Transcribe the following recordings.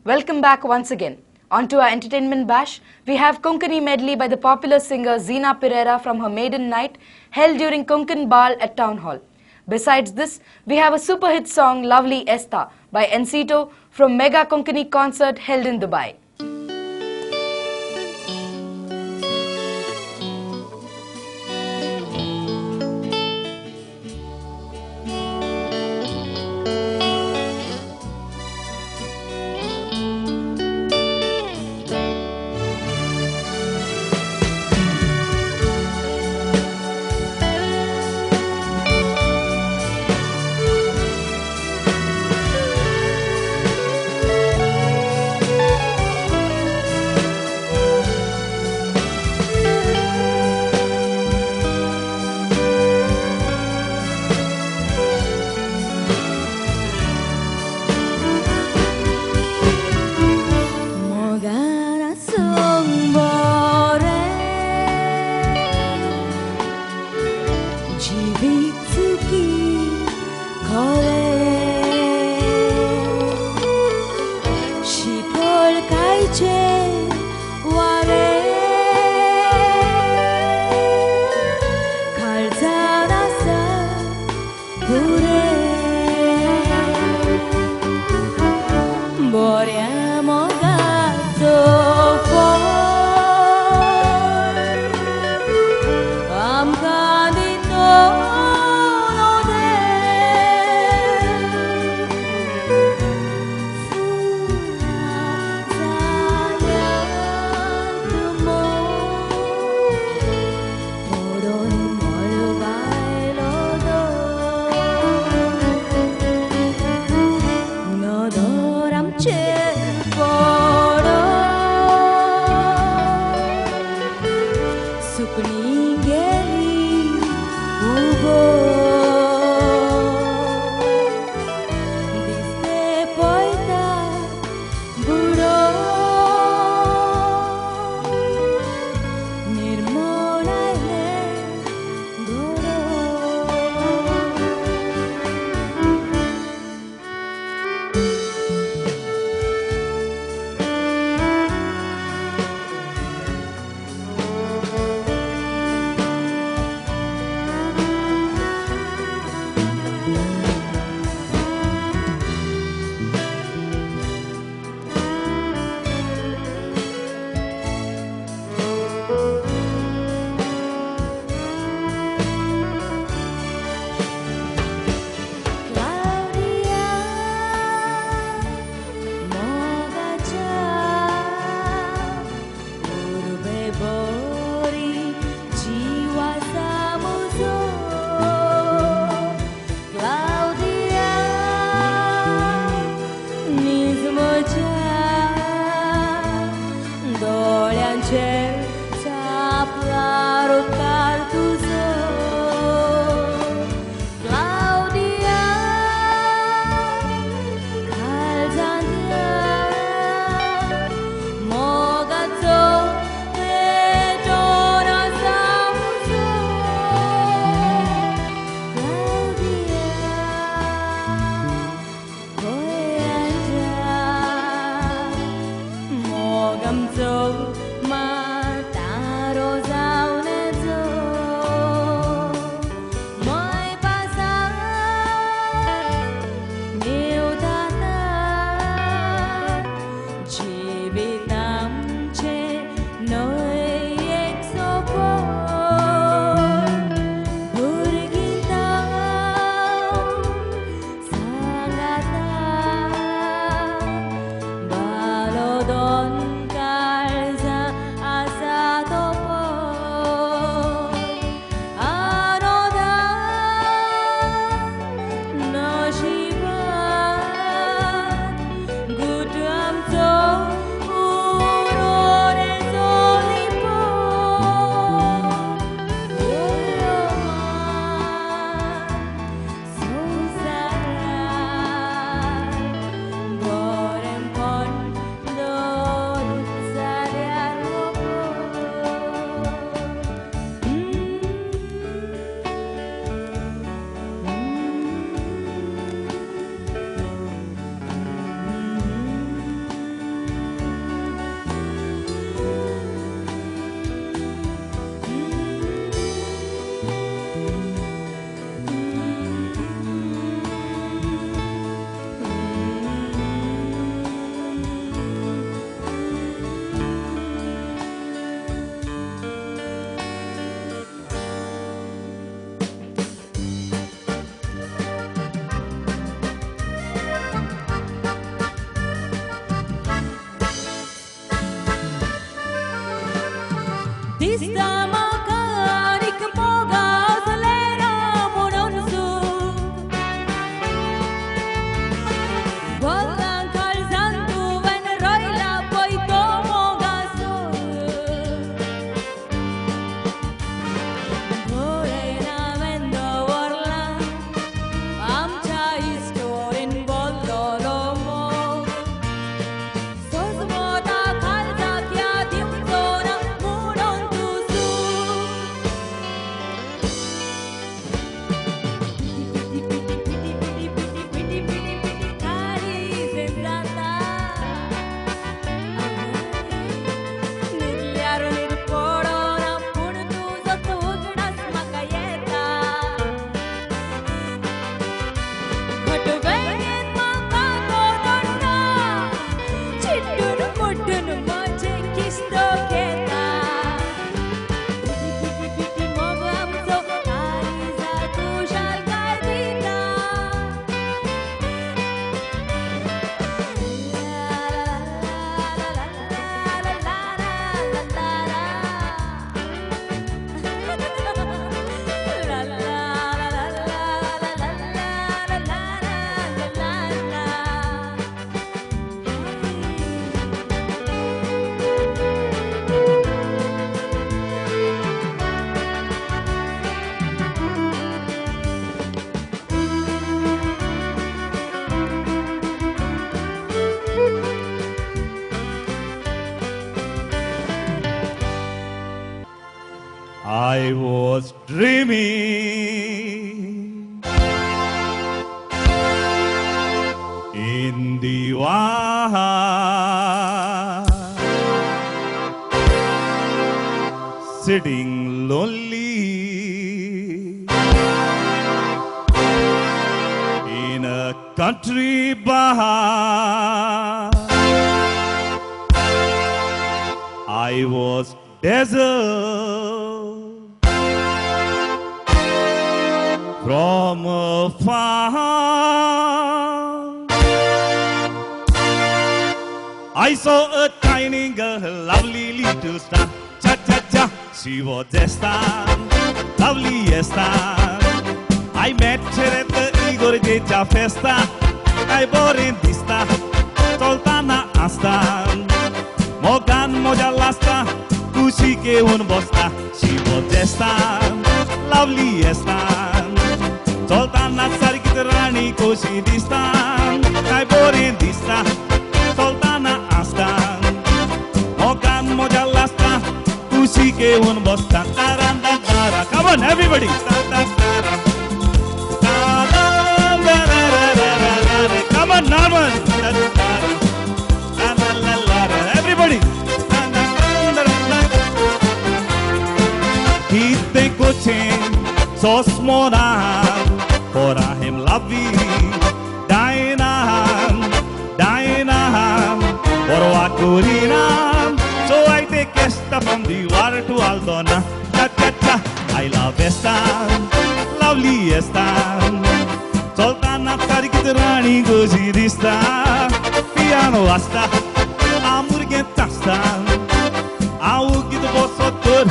Welcome back once again. On to our entertainment bash, we have Konkani medley by the popular singer Zina Pereira from her maiden night held during Konkan Bal at Town Hall. Besides this, we have a super hit song Lovely Esta by Encito from Mega Konkani concert held in Dubai. I was dreaming in the wild, sitting lonely in a country bar. I was desert from afar. I saw a tiny girl, a lovely little star. Cha-cha-cha, she was a star, lovely a star. I met her at the Igor Jeja Festa. I bore in Dista, Sultana Asta. Mogan Mojalasta, Kushi ke un bosta. She was a star, lovely a star. Sultana Sarkit Rani Kushi Dista. I bore in Dista, Sultana Asta. Mogan Mojalasta, Kushi ke un bosta. Come on, everybody. Come on, Norman. Everybody. Hite kucing sos moran, ora him lavi, dainam, orwa kurinam. So I take esta from the water to Aldona. Cha cha cha, I love esta, lovely esta. Sultana Sarkit Rani Goji Dista, piano asta, amurge tasta, au git bosotur,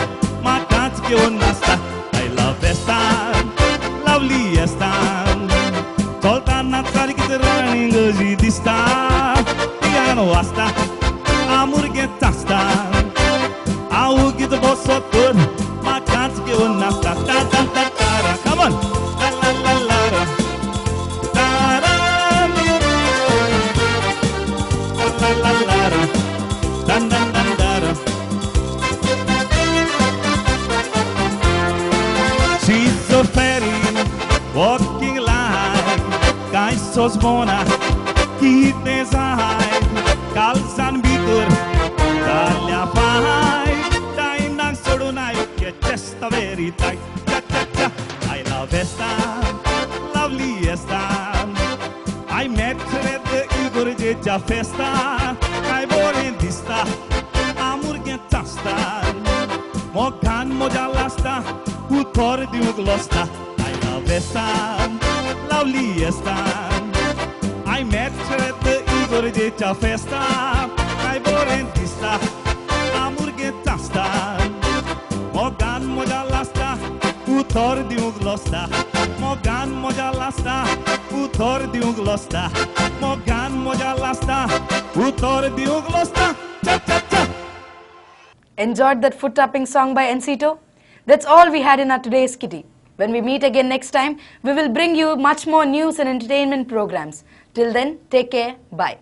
makat ke onasta. I love esta, lovely esta. Sultana Sarkit Rani Goji Dista, piano asta, amurge tasta, au git bosotur, makat ke onasta. Ta ta ta ta. Come on, la la la la. She's a fairy, walking like Kaisos Mona. Kitne zahai, kalsan bitur, kalya pahai. Dainang sodunai, get just a very tight. Cha cha cha, I love Esta, lovely Esta. I met her at the Igor Jeja Festa. I bore in Dista, amurge tasta. Mogan Mojalasta, who thought you losta. I love Esta, lovely Esta. I met her at the Igor Jeja Festa. I bore in Dista, amurge tasta. Mogan Mojalasta, who thought you losta. Mogan Mojalasta, who thought you losta. Mogan Mojalasta, who thought you losta. Cha cha cha. Enjoyed that foot tapping song by Encito? That's all we had in our today's kitty. When we meet again next time, we will bring you much more news and entertainment programs. Till then, take care. Bye.